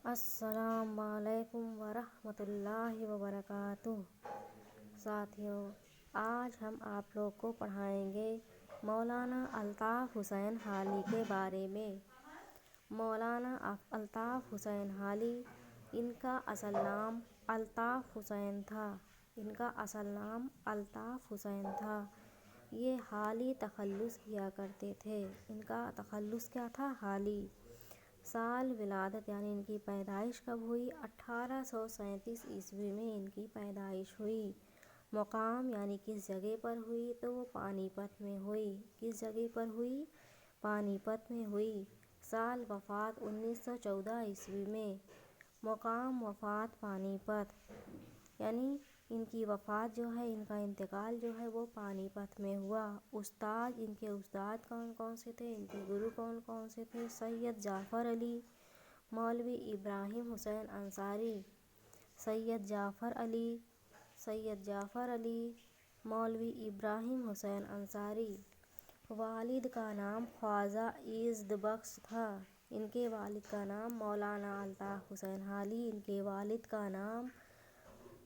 السلام علیکم ورحمۃ اللہ وبرکاتہ۔ ساتھیوں، آج ہم آپ لوگ کو پڑھائیں گے مولانا الطاف حسین حالی کے بارے میں۔ مولانا الطاف حسین حالی، ان کا اصل نام الطاف حسین تھا۔ یہ حالی تخلص کیا کرتے تھے۔ ان کا تخلص کیا تھا؟ حالی۔ سال ولادت یعنی ان کی پیدائش کب ہوئی؟ 1837 عیسوی میں ان کی پیدائش ہوئی۔ مقام یعنی کس جگہ پر ہوئی؟ تو وہ پانی پت میں ہوئی۔ کس جگہ پر ہوئی؟ پانی پت میں ہوئی۔ سال وفات 1914 عیسوی میں۔ مقام وفات پانی پت، یعنی ان کی وفات جو ہے، ان کا انتقال جو ہے وہ پانی پت میں ہوا۔ استاد، ان کے استاد کون کون سے تھے؟ ان کے گرو کون کون سے تھے؟ سید جعفر علی، مولوی ابراہیم حسین انصاری، سید جعفر علی، مولوی ابراہیم حسین انصاری۔ والد کا نام خواجہ عزت بخش تھا۔ ان کے والد کا نام مولانا الطاف حسین حالی، ان کے والد کا نام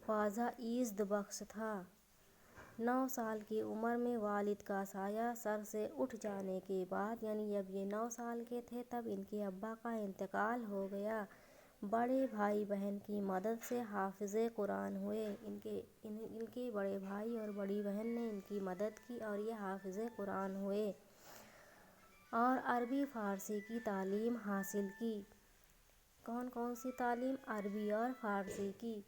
خواجہ عزت بخش تھا۔ 9 سال کی عمر میں والد کا سایہ سر سے اٹھ جانے کے بعد، یعنی جب یہ 9 سال کے تھے تب ان کے ابا کا انتقال ہو گیا۔ بڑے بھائی بہن کی مدد سے حافظ قرآن ہوئے۔ ان کے بڑے بھائی اور بڑی بہن نے ان کی مدد کی اور یہ حافظ قرآن ہوئے اور عربی فارسی کی تعلیم حاصل کی۔ کون کون سی تعلیم؟ عربی اور فارسی کی۔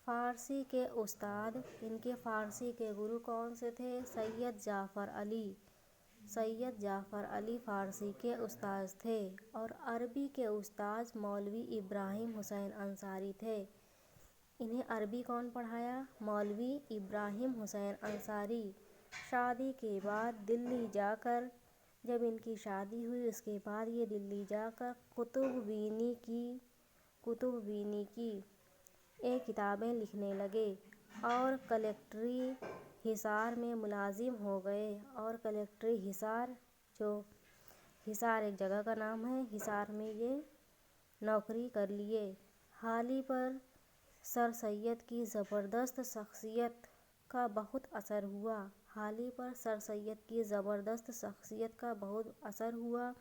فارسی کے استاد، ان کے فارسی کے گرو کون سے تھے؟ سید جعفر علی فارسی کے استاد تھے اور عربی کے استاد مولوی ابراہیم حسین انصاری تھے۔ انہیں عربی کون پڑھایا؟ مولوی ابراہیم حسین انصاری۔ شادی کے بعد دلی جا کر، جب ان کی شادی ہوئی اس کے بعد یہ دلی جا کر کتب بینی کی کتابیں لکھنے لگے اور کلکٹری حصار میں ملازم ہو گئے اور کلکٹری حصار، جو حصار ایک جگہ کا نام ہے، حصار میں یہ نوکری کر لیے۔ حالی پر سر سید کی زبردست شخصیت کا بہت اثر ہوا۔ حالی پر سر سید کی زبردست شخصیت کا بہت اثر ہوا۔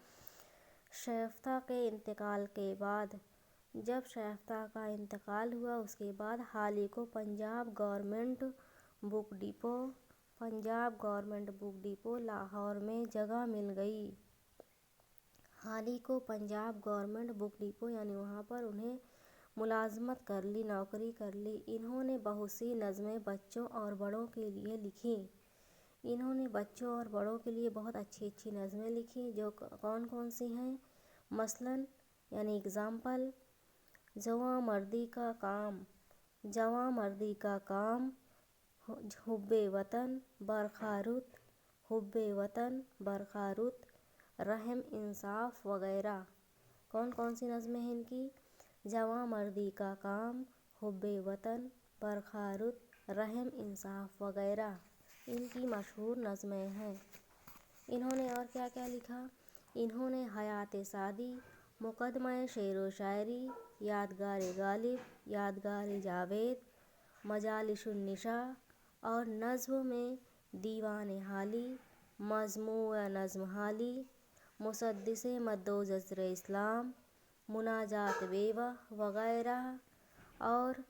شیفتہ کے انتقال کے بعد، جب شیفتہ کا انتقال ہوا اس کے بعد حالی کو Punjab government book depot Lahore میں جگہ مل گئی۔ حالی کو پنجاب گورنمنٹ بک ڈپو یعنی وہاں پر انہیں ملازمت کر لی، نوکری کر لی۔ انہوں نے بہت سی نظمیں بچوں اور بڑوں کے لیے لکھیں۔ انہوں نے بچوں اور بڑوں کے لیے بہت اچھی اچھی نظمیں لکھیں، جو کون کون سی ہیں؟ مثلاً یعنی اگزامپل: جواں مردی کا کام، حب وطن برقع رت، رحم انصاف وغیرہ۔ کون کون سی نظمیں ہیں ان کی؟ جواں مردی کا کام، حب وطن برقع رت، رحم انصاف وغیرہ ان کی مشہور نظمیں ہیں۔ انہوں نے اور کیا کیا لکھا؟ انہوں نے حیات سعدی، مقدمہ شعر و شاعری، یادگار غالب، یادگار جاوید، مجالس النساء اور نظم میں دیوان حالی، مجموعہ نظم حالی، مسدس مد و جزر اسلام، مناجات بیوہ وغیرہ اور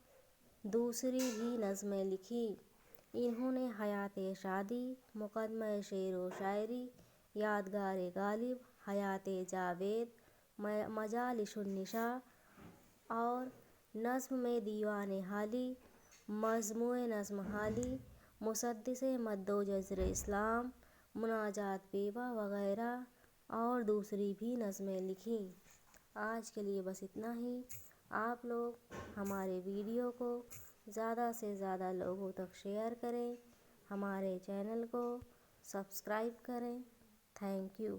دوسری بھی نظمیں لکھیں۔ انہوں نے حیات سعدی، مقدمہ شعر و شاعری، یادگار غالب، حیات جاوید، مجالس النساء اور نظم میں دیوان حالی، مجموعہ نظم حالی، مسدس مد و جزر اسلام، مناجات بیوہ وغیرہ اور دوسری بھی نظمیں لکھیں۔ آج کے لیے بس اتنا ہی۔ آپ لوگ ہمارے ویڈیو کو زیادہ سے زیادہ لوگوں تک شیئر کریں، ہمارے چینل کو سبسکرائب کریں۔ Thank you.